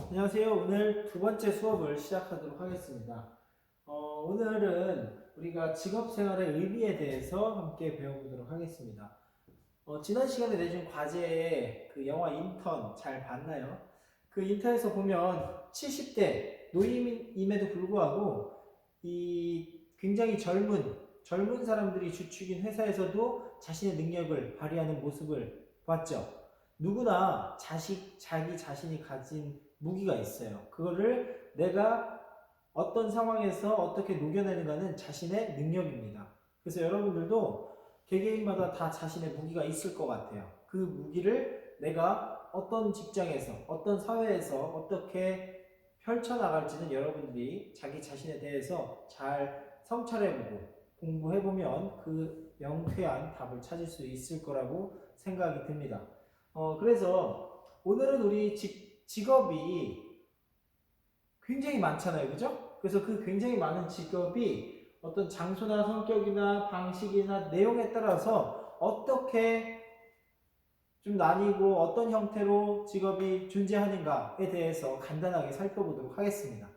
안녕하세요. 오늘 두 번째 수업을 시작하도록 하겠습니다. 오늘은 우리가 직업생활의 의미에 대해서 함께 배워보도록 하겠습니다. 지난 시간에 내준 과제에 그 영화 인턴 잘 봤나요? 그 인턴에서 보면 70대 노인임에도 불구하고 이 굉장히 젊은 사람들이 주축인 회사에서도 자신의 능력을 발휘하는 모습을 봤죠. 누구나 자기 자신이 가진 무기가 있어요. 그거를 내가 어떤 상황에서 어떻게 녹여내는가는 자신의 능력입니다. 그래서 여러분들도 개개인마다 다 자신의 무기가 있을 것 같아요. 그 무기를 내가 어떤 직장에서, 어떤 사회에서 어떻게 펼쳐나갈지는 여러분들이 자기 자신에 대해서 잘 성찰해보고 공부해보면 그 명쾌한 답을 찾을 수 있을 거라고 생각이 듭니다. 그래서 오늘은 우리 직업이 굉장히 많잖아요. 그죠? 그래서 그 굉장히 많은 직업이 어떤 장소나 성격이나 방식이나 내용에 따라서 어떻게 좀 나뉘고 어떤 형태로 직업이 존재하는가에 대해서 간단하게 살펴보도록 하겠습니다.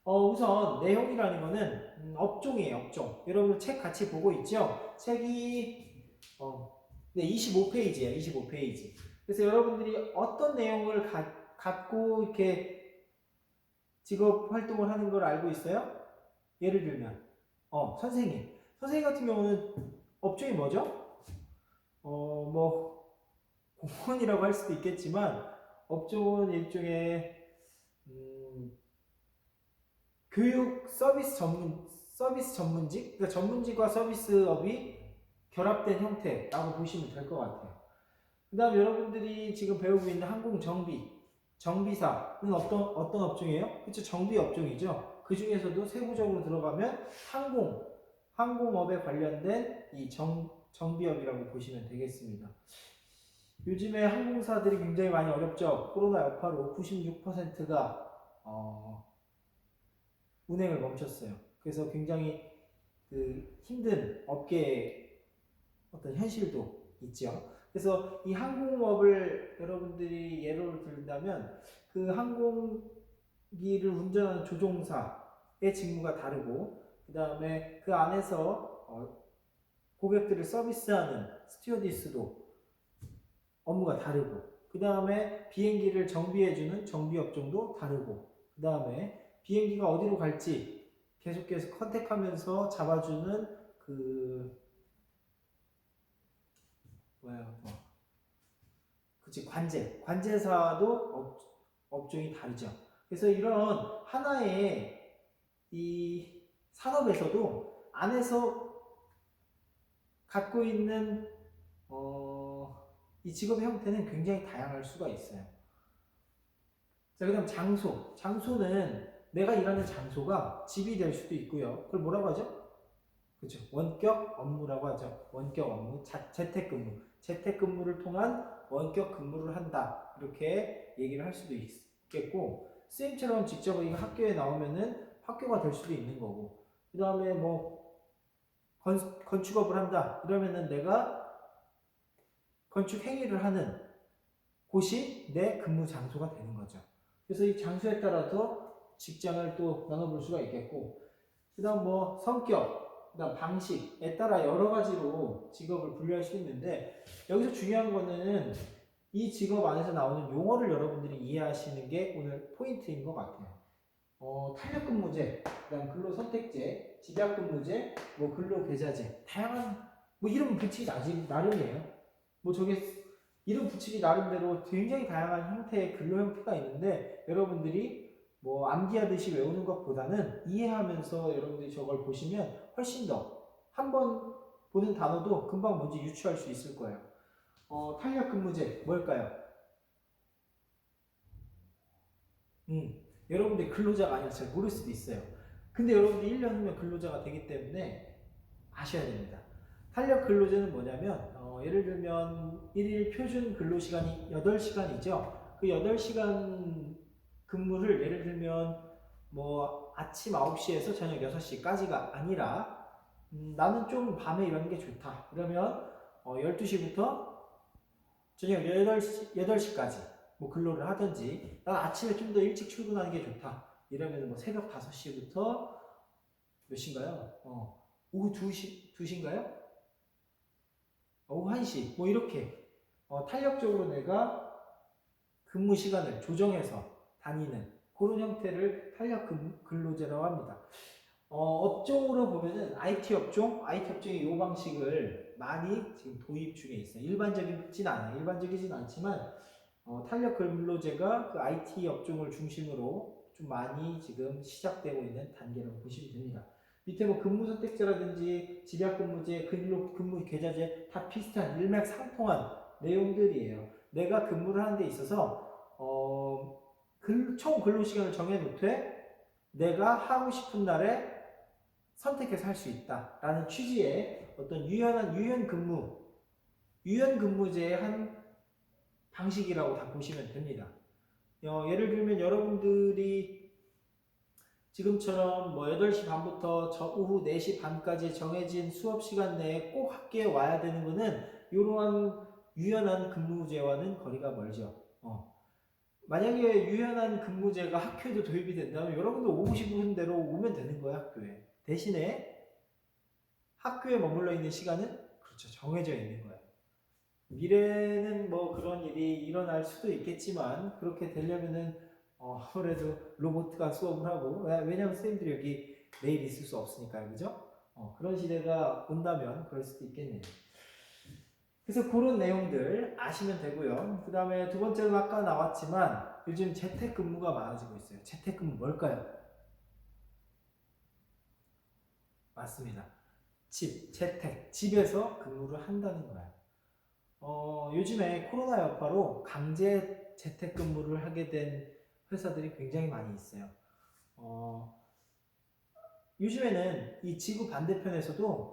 우선 내용이라는 거는 업종이에요. 업종. 여러분 책 같이 보고 있죠? 책이 네, 25페이지예요. 25페이지. 그래서 여러분들이 어떤 내용을 갖고 이렇게 직업 활동을 하는 걸 알고 있어요? 예를 들면 선생님. 선생님 같은 경우는 업종이 뭐죠? 뭐 공무원이라고 할 수도 있겠지만 업종은 일종의 교육 서비스 전문직, 그러니까 전문직과 서비스업이 결합된 형태라고 보시면 될 것 같아요. 그 다음 여러분들이 지금 배우고 있는 정비사는 어떤 업종이에요? 그쵸, 정비 업종이죠. 그 중에서도 세부적으로 들어가면 항공업에 관련된 이 정비업이라고 보시면 되겠습니다. 요즘에 항공사들이 굉장히 많이 어렵죠. 코로나 여파로 96%가 운행을 멈췄어요. 그래서 굉장히 그 힘든 업계의 어떤 현실도 있죠. 그래서 이 항공업을 여러분들이 예로 들다면 그 항공기를 운전하는 조종사의 직무가 다르고 그 다음에 그 안에서 고객들을 서비스하는 스튜어디스도 업무가 다르고 그 다음에 비행기를 정비해주는 정비업종도 다르고 그 다음에 비행기가 어디로 갈지 계속해서 컨택하면서 잡아주는 그치, 관제사도 업종이 다르죠. 그래서 이런 하나의 이 산업에서도 안에서 갖고 있는 이 직업의 형태는 굉장히 다양할 수가 있어요. 자, 그 다음 장소는 내가 일하는 장소가 집이 될 수도 있고요. 그걸 뭐라고 하죠? 그렇죠. 원격 업무라고 하죠. 원격 업무, 재택근무를 통한 원격 근무를 한다. 이렇게 얘기를 할 수도 있겠고, 쌤처럼 직접 학교에 나오면은 학교가 될 수도 있는 거고, 그 다음에 뭐 건축업을 한다. 이러면은 내가 건축 행위를 하는 곳이 내 근무 장소가 되는 거죠. 그래서 이 장소에 따라서 직장을 또 나눠볼 수가 있겠고, 그 다음 뭐 성격, 그 다음 방식에 따라 여러 가지로 직업을 분류할 수 있는데, 여기서 중요한 거는 이 직업 안에서 나오는 용어를 여러분들이 이해하시는 게 오늘 포인트인 것 같아요. 탄력근무제, 그 다음 근로선택제, 집약근무제, 뭐 근로계좌제, 다양한 뭐 이름 붙이기 나름이에요. 뭐 저게 이름 붙이기 나름대로 굉장히 다양한 형태의 근로 형태가 있는데 여러분들이 뭐 암기하듯이 외우는 것보다는 이해하면서 여러분들이 저걸 보시면 훨씬 더 한 번 보는 단어도 금방 뭔지 유추할 수 있을 거예요. 탄력근무제 뭘까요? 여러분들이 근로자가 아니라 잘 모를 수도 있어요. 근데 여러분들이 1년 후면 근로자가 되기 때문에 아셔야 됩니다. 탄력 근로제는 뭐냐면 예를 들면 1일 표준 근로시간이 8시간이죠. 그 8시간 근무를 예를 들면 뭐 아침 9시에서 저녁 6시까지가 아니라 나는 좀 밤에 일하는 게 좋다. 그러면 12시부터 저녁 8시까지 뭐 근로를 하든지, 난 아침에 좀 더 일찍 출근하는 게 좋다 이러면 뭐 새벽 5시부터 몇 시인가요? 오후 2시인가요? 오후 1시 뭐 이렇게 탄력적으로 내가 근무 시간을 조정해서 다니는 그런 형태를 탄력 근로제라고 합니다. 업종으로 보면은 IT 업종이 이 방식을 많이 지금 도입 중에 있어요. 일반적이진 않지만 탄력 근로제가 그 IT 업종을 중심으로 좀 많이 지금 시작되고 있는 단계라고 보시면 됩니다. 밑에 뭐 근무 선택제라든지 집약근무제, 근무 계좌제 다 비슷한 일맥상통한 내용들이에요. 내가 근무를 하는 데 있어서 총 근로시간을 정해놓되 내가 하고 싶은 날에 선택해서 할 수 있다라는 취지의 어떤 유연근무제의 한 방식이라고 다 보시면 됩니다. 예를 들면 여러분들이 지금처럼 뭐 8시 반부터 오후 4시 반까지 정해진 수업 시간 내에 꼭 학교에 와야 되는 거는 이러한 유연한 근무제와는 거리가 멀죠. 만약에 유연한 근무제가 학교에도 도입이 된다면 여러분들 오고 싶은 대로 오면 되는 거야, 학교에. 대신에 학교에 머물러 있는 시간은 그렇죠, 정해져 있는 거예요. 미래는 뭐 그런 일이 일어날 수도 있겠지만 그렇게 되려면은 아무래도 로봇가 수업을 하고, 왜냐면 선생님들이 여기 매일 있을 수 없으니까요, 그죠? 그런 시대가 온다면 그럴 수도 있겠네요. 그래서 그런 내용들 아시면 되고요. 그 다음에 두 번째는 아까 나왔지만 요즘 재택근무가 많아지고 있어요. 재택근무 뭘까요? 맞습니다. 재택, 집에서 근무를 한다는 거예요. 요즘에 코로나 여파로 강제 재택근무를 하게 된 회사들이 굉장히 많이 있어요. 요즘에는 이 지구 반대편에서도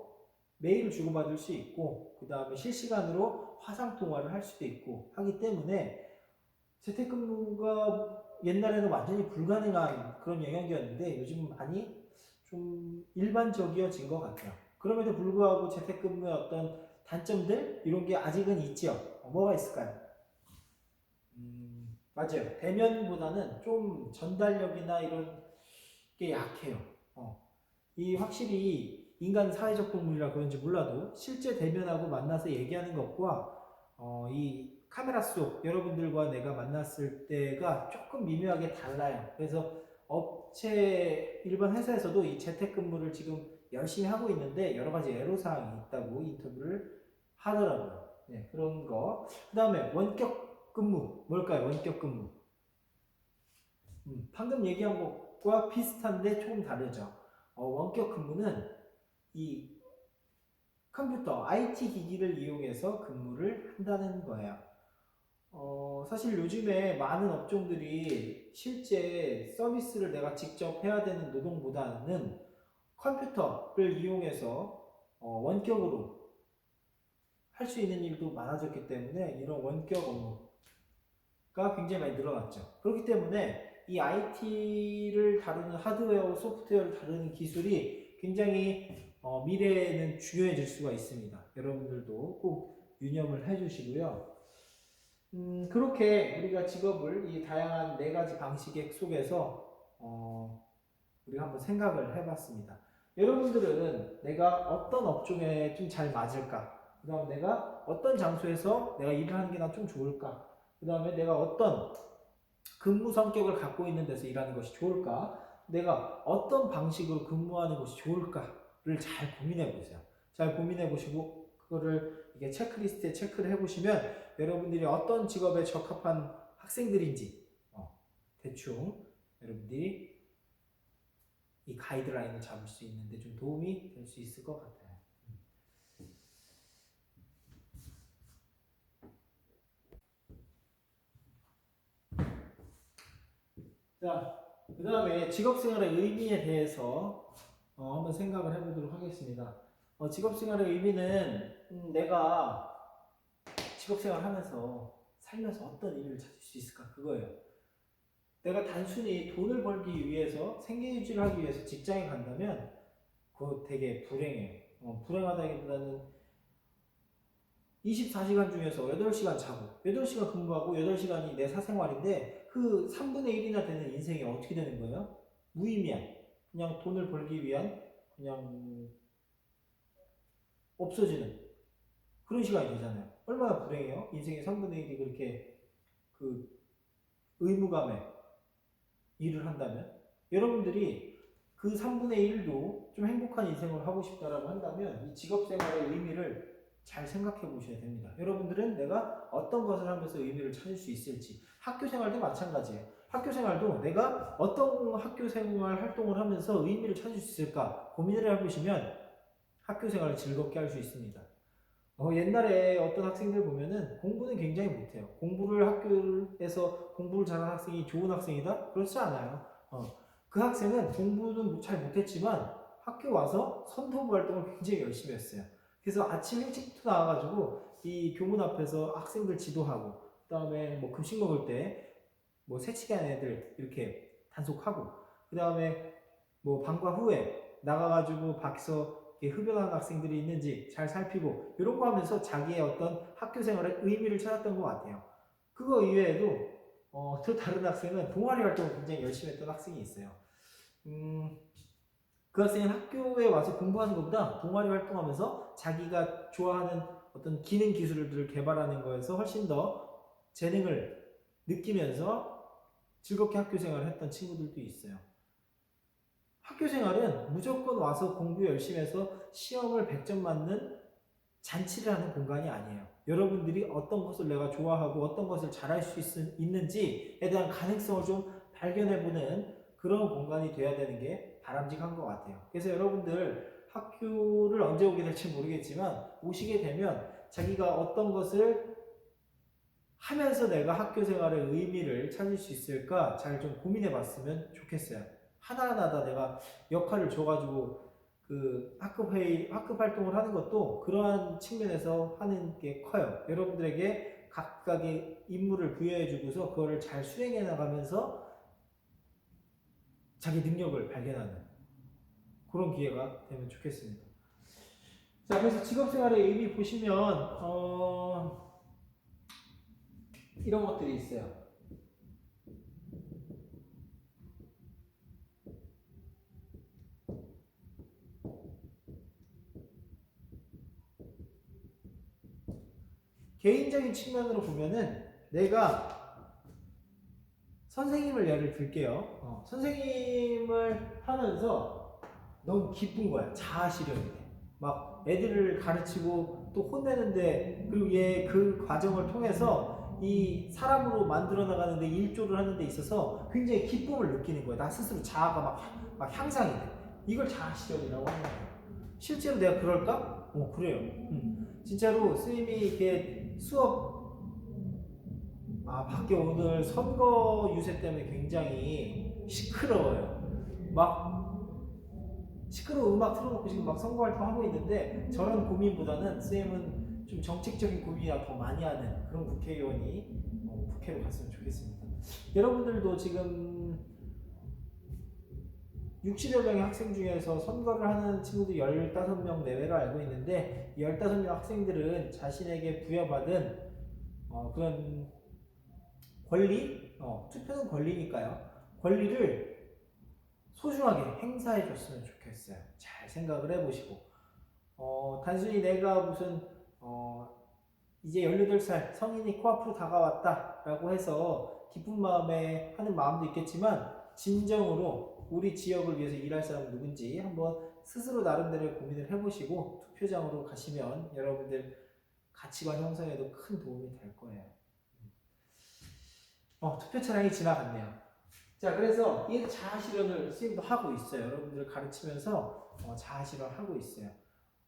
메일을 주고받을 수 있고, 그 다음에 실시간으로 화상통화를 할 수도 있고 하기 때문에 재택근무가 옛날에는 완전히 불가능한 그런 영역이었는데 요즘 많이 좀 일반적이어진 것 같아요. 그럼에도 불구하고 재택근무의 어떤 단점들 이런 게 아직은 있죠. 뭐가 있을까요? 맞아요. 대면보다는 좀 전달력이나 이런 게 약해요. 이 확실히 인간 사회적 동물이라 그런지 몰라도 실제 대면하고 만나서 얘기하는 것과 이 카메라 속 여러분들과 내가 만났을 때가 조금 미묘하게 달라요. 그래서 일반 회사에서도 이 재택근무를 지금 열심히 하고 있는데 여러 가지 애로사항이 있다고 인터뷰를 하더라고요. 네, 그런 거. 그 다음에 원격 근무. 뭘까요? 원격 근무. 방금 얘기한 것과 비슷한데 조금 다르죠. 원격 근무는 이 컴퓨터, IT 기기를 이용해서 근무를 한다는 거예요. 사실 요즘에 많은 업종들이 실제 서비스를 내가 직접 해야 되는 노동보다는 컴퓨터를 이용해서 원격으로 할 수 있는 일도 많아졌기 때문에 이런 원격 업무가 굉장히 많이 늘어났죠. 그렇기 때문에 이 IT를 다루는 하드웨어, 소프트웨어를 다루는 기술이 굉장히 미래에는 중요해질 수가 있습니다. 여러분들도 꼭 유념을 해주시고요. 그렇게 우리가 직업을 이 다양한 4가지 방식 속에서 우리가 한번 생각을 해봤습니다. 여러분들은 내가 어떤 업종에 좀 잘 맞을까? 그 다음에 내가 어떤 장소에서 내가 일을 하는 게 난 좀 좋을까? 그 다음에 내가 어떤 근무 성격을 갖고 있는 데서 일하는 것이 좋을까? 내가 어떤 방식으로 근무하는 것이 좋을까를 잘 고민해 보세요. 잘 고민해 보시고 그거를 이게 체크리스트에 체크를 해 보시면 여러분들이 어떤 직업에 적합한 학생들인지 대충 여러분들이 이 가이드라인을 잡을 수 있는데 좀 도움이 될 수 있을 것 같아요. 자, 그 다음에 직업생활의 의미에 대해서 한번 생각을 해보도록 하겠습니다. 직업생활의 의미는 내가 직업생활 하면서 살면서 어떤 의미를 찾을 수 있을까 그거예요. 내가 단순히 돈을 벌기 위해서 생계유지를 하기 위해서 직장에 간다면, 네, 그거 되게 불행해요. 불행하다기보다는, 24시간 중에서 8시간 자고 8시간 근무하고 8시간이 내 사생활인데 그 3분의 1이나 되는 인생이 어떻게 되는 거예요? 무의미한 그냥 돈을 벌기 위한 그냥 없어지는 그런 시간이 되잖아요. 얼마나 불행해요? 인생의 3분의 1이 그렇게 그 의무감에 일을 한다면 여러분들이 그 3분의 1도 좀 행복한 인생을 하고 싶다라고 한다면 이 직업생활의 의미를 잘 생각해 보셔야 됩니다. 여러분들은 내가 어떤 것을 하면서 의미를 찾을 수 있을지 학교생활도 마찬가지예요. 학교생활도 내가 어떤 학교생활 활동을 하면서 의미를 찾을 수 있을까 고민을 해보시면 학교생활을 즐겁게 할 수 있습니다. 옛날에 어떤 학생들 보면은 공부는 굉장히 못해요. 공부를 학교에서 공부를 잘하는 학생이 좋은 학생이다? 그렇지 않아요. 그 학생은 공부는 잘 못했지만 학교 와서 선도부 활동을 굉장히 열심히 했어요. 그래서 아침 일찍부터 나와가지고 이 교문 앞에서 학생들 지도하고 그 다음에 뭐 급식 먹을 때 뭐 새치기한 애들 이렇게 단속하고 그 다음에 뭐 방과 후에 나가가지고 밖에서 흡연하는 학생들이 있는지 잘 살피고 이런 거 하면서 자기의 어떤 학교 생활의 의미를 찾았던 것 같아요. 그거 이외에도 또 다른 학생은 동아리 활동을 굉장히 열심히 했던 학생이 있어요. 그 학생은 학교에 와서 공부하는 것보다 동아리 활동하면서 자기가 좋아하는 어떤 기능 기술들을 개발하는 거에서 훨씬 더 재능을 느끼면서 즐겁게 학교 생활을 했던 친구들도 있어요. 학교 생활은 무조건 와서 공부 열심히 해서 시험을 100점 맞는 잔치를 하는 공간이 아니에요. 여러분들이 어떤 것을 내가 좋아하고 어떤 것을 잘할 수 있는지에 대한 가능성을 좀 발견해보는 그런 공간이 돼야 되는 게 바람직한 것 같아요. 그래서 여러분들 학교를 언제 오게 될지 모르겠지만 오시게 되면 자기가 어떤 것을 하면서 내가 학교 생활의 의미를 찾을 수 있을까 잘 좀 고민해 봤으면 좋겠어요. 하나하나 다 내가 역할을 줘가지고 그 학급 회의, 학급 활동을 하는 것도 그러한 측면에서 하는 게 커요. 여러분들에게 각각의 임무를 부여해 주고서 그거를 잘 수행해 나가면서 자기 능력을 발견하는 그런 기회가 되면 좋겠습니다. 자, 그래서 직업생활의 의미 보시면 이런 것들이 있어요. 개인적인 측면으로 보면은 내가 선생님을 예를 들게요. 선생님을 하면서 너무 기쁜 거야. 자아 실현이 돼. 막 애들을 가르치고 또 혼내는데 그리고 얘 그 과정을 통해서 이 사람으로 만들어 나가는데 일조를 하는 데 있어서 굉장히 기쁨을 느끼는 거야. 나 스스로 자아가 막 향상이 돼. 이걸 자아 실현이라고 하는 거야. 실제로 내가 그럴까? 그래요. 진짜로 스님이 이렇게 수업 밖에 오늘 선거 유세 때문에 굉장히 시끄러워요. 막 시끄러운 음악 틀어놓고 지금 막 선거 활동하고 있는데 저런 고민보다는 쌤은 좀 정책적인 고민이나 더 많이 하는 그런 국회의원이 국회로 갔으면 좋겠습니다. 여러분들도 지금 60여 명의 학생 중에서 선거를 하는 친구들 15명 내외로 알고 있는데 이 15명 학생들은 자신에게 부여받은 그런 권리, 투표는 권리니까요. 권리를 소중하게 행사해 줬으면 좋겠어요. 잘 생각을 해보시고 단순히 내가 무슨 이제 18살 성인이 코앞으로 다가왔다 라고 해서 기쁜 마음에 하는 마음도 있겠지만 진정으로 우리 지역을 위해서 일할 사람은 누군지 한번 스스로 나름대로 고민을 해보시고 투표장으로 가시면 여러분들 가치관 형성에도 큰 도움이 될 거예요. 투표 차량이 지나갔네요. 자, 그래서 이 자아실현을 선생님도 하고 있어요. 여러분들 가르치면서 자아실현을 하고 있어요.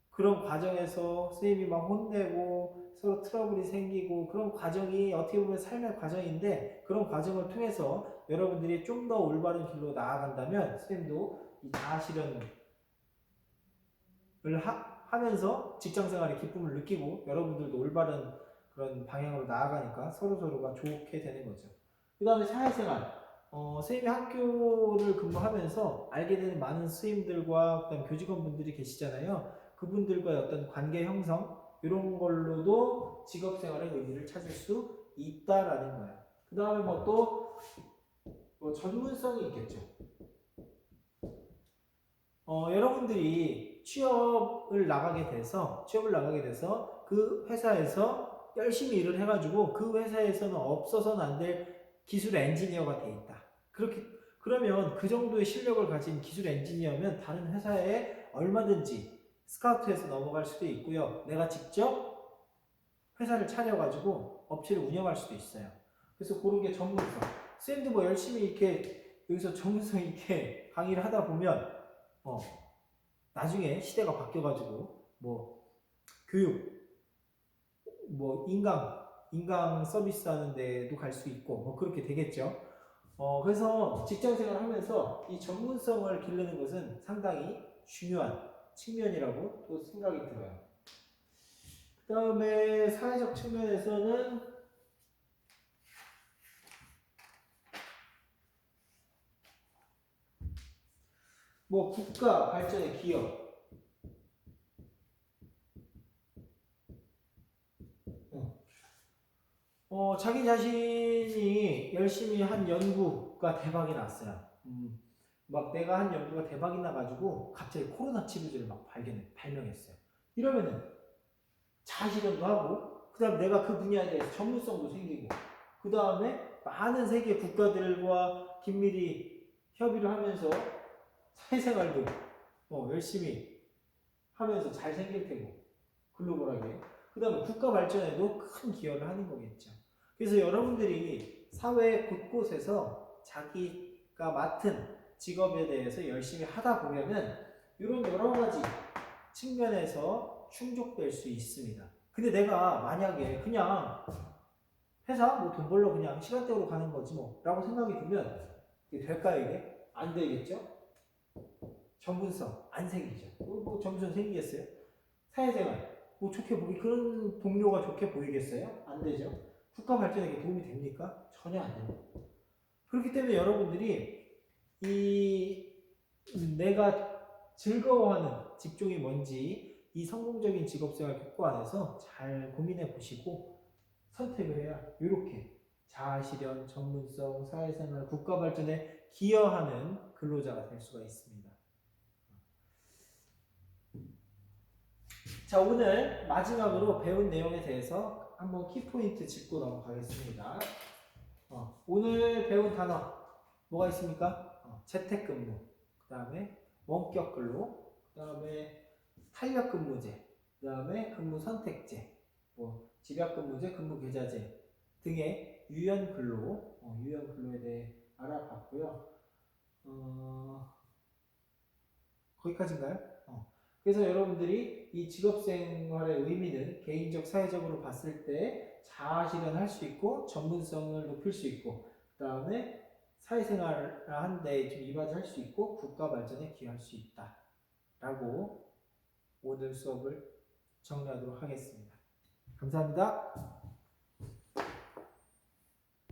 그런 과정에서 선생님이 막 혼내고 서로 트러블이 생기고 그런 과정이 어떻게 보면 삶의 과정인데 그런 과정을 통해서 여러분들이 좀 더 올바른 길로 나아간다면 선생님도 이 자아실현을 하면서 직장생활의 기쁨을 느끼고 여러분들도 올바른 그런 방향으로 나아가니까 서로서로가 좋게 되는 거죠. 그 다음에 사회생활. 선생님이 학교를 근무하면서 알게 되는 많은 스님들과 그다음 교직원분들이 계시잖아요. 그분들과의 어떤 관계 형성, 이런 걸로도 직업생활의 의미를 찾을 수 있다라는 거예요. 그 다음에 뭐 또 뭐 전문성이 있겠죠. 여러분들이 취업을 나가게 돼서 그 회사에서 열심히 일을 해가지고 그 회사에서는 없어서는 안 될 기술 엔지니어가 돼 있다. 그러면 그 정도의 실력을 가진 기술 엔지니어면 다른 회사에 얼마든지 스카우트해서 넘어갈 수도 있고요. 내가 직접 회사를 차려가지고 업체를 운영할 수도 있어요. 그래서 그런 게 전문성. 쌤도 뭐 열심히 이렇게 여기서 전문성 있게 강의를 하다 보면 나중에 시대가 바뀌어가지고 뭐 교육, 뭐 인강 서비스 하는 데도 갈 수 있고 뭐 그렇게 되겠죠. 그래서 직장생활 하면서 이 전문성을 기르는 것은 상당히 중요한 측면이라고 또 생각이 들어요. 그 다음에 사회적 측면에서는 뭐 국가 발전에 기여, 자기 자신이 열심히 한 연구가 대박이 났어요. 막 내가 한 연구가 대박이 나가지고 갑자기 코로나 치료제를 막 발명했어요. 이러면은 자아실현도 하고, 그 다음에 내가 그 분야에 대해서 전문성도 생기고, 그 다음에 많은 세계 국가들과 긴밀히 협의를 하면서 사회생활도 열심히 하면서 잘 생길 테고, 글로벌하게. 그 다음에 국가 발전에도 큰 기여를 하는 거겠죠. 그래서 여러분들이 사회 곳곳에서 자기가 맡은 직업에 대해서 열심히 하다 보면은 이런 여러 가지 측면에서 충족될 수 있습니다. 근데 내가 만약에 그냥 회사 뭐 돈 벌러 그냥 시간대로 가는 거지 뭐 라고 생각이 들면 이게 될까요 이게? 안 되겠죠? 전문성 안 생기죠. 뭐 전문성 생기겠어요? 사회생활 뭐 좋게 보기 그런 동료가 좋게 보이겠어요? 안 되죠. 국가 발전에 도움이 됩니까? 전혀 안 됩니다. 그렇기 때문에 여러분들이 이 내가 즐거워하는 직종이 뭔지 이 성공적인 직업생활 격고 안에서 잘 고민해 보시고 선택을 해야 이렇게 자아실현, 전문성, 사회생활, 국가 발전에 기여하는 근로자가 될 수가 있습니다. 자, 오늘 마지막으로 배운 내용에 대해서 한번 키포인트 짚고 넘어가겠습니다. 오늘 배운 단어 뭐가 있습니까? 재택근무, 그 다음에 원격 근로, 그 다음에 탄력근무제, 그 다음에 근무선택제, 뭐 집약근무제, 근무계좌제 등의 유연근로에 대해 알아봤고요. 거기까지인가요? 그래서 여러분들이 이 직업생활의 의미는 개인적, 사회적으로 봤을 때 자아실현할 수 있고 전문성을 높일 수 있고 그 다음에 사회생활을 하는데 좀 이바지할 수 있고 국가 발전에 기여할 수 있다 라고 오늘 수업을 정리하도록 하겠습니다. 감사합니다.